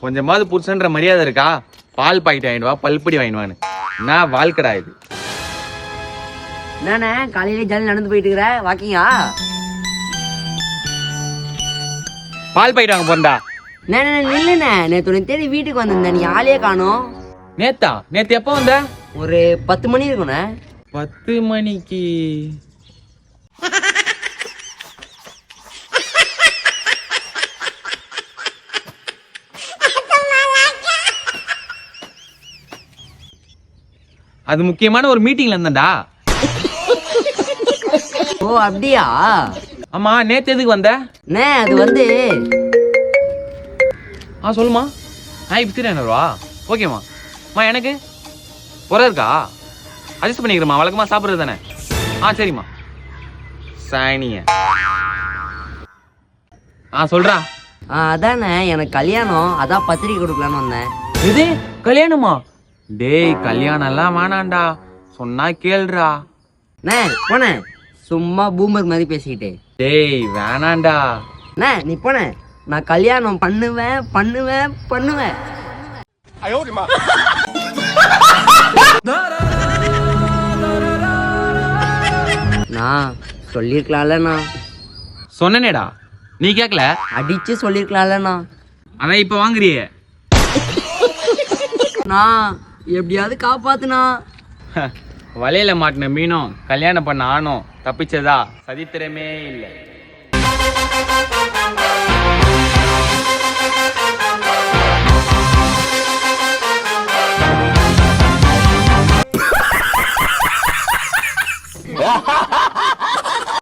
கொஞ்சமாவது புருஷன்ற மரியாதை இருக்கா? பால் பாக்கெட் வாங்கிட்டு வா, பல்படி வாங்கிடுவான்னு. நான் வாழ்க்கடா இது. என்னண்ணே காலையில ஜாலி நடந்து போயிட்டு இருக்கிற வாக்கிங்கா? பால் பாக்கெட் வாங்க போறா. நில்லுண்ணே, நேற்று உன்னை தேடி வீட்டுக்கு வந்திருந்தேன், நீ ஆளையே காணோம். நேத்து எப்போ வந்த? ஒரு 10 மணி இருக்குண்ணே. 10 மணிக்கு அது முக்கியமான ஒரு மீட்டிங்ல இருந்தேன்டா. ஓ அப்படியா? ஆமா, நேத்து எதுக்கு வந்த? அது வந்து சொல்லுமா. இப்ப 300 ரூபா ஓகேம்மா. எனக்கு பொருள் இருக்கா? அட்ஜஸ்ட் பண்ணிக்கிறேம்மா, வழக்கமா சாப்பிட்றது தானே. சரிம்மா. சாணிய சொல்றா. அதானே எனக்கு கல்யாணம், அதான் பத்திரிக்கை கொடுக்கலான்னு வந்தேன். இது கல்யாணமா? டேய், கல்யாணம் எல்லாம் வேணாண்டா, சொன்னா கேளுடா. போன சும்மா பூமர் மாதிரி பேசிக்கிட்டே. டேய் வேணாண்டா. நீ போன, நான் கல்யாணம் பண்ணுவேன் பண்ணுவேன் பண்ணுவேன். நான் சொல்லிருக்கலாம்லண்ணா. சொன்னேடா, நீ கேட்கல. அடிச்சு சொல்லிருக்கலாம்லண்ணா. ஆனா இப்ப வாங்குறியே. நான் எப்படியாவது காப்பாத்துனா. வலையில மாட்டின மீனும் கல்யாணம் பண்ண ஆணும் தப்பிச்சதா சரித்திரமே இல்லை. Ha ha ha!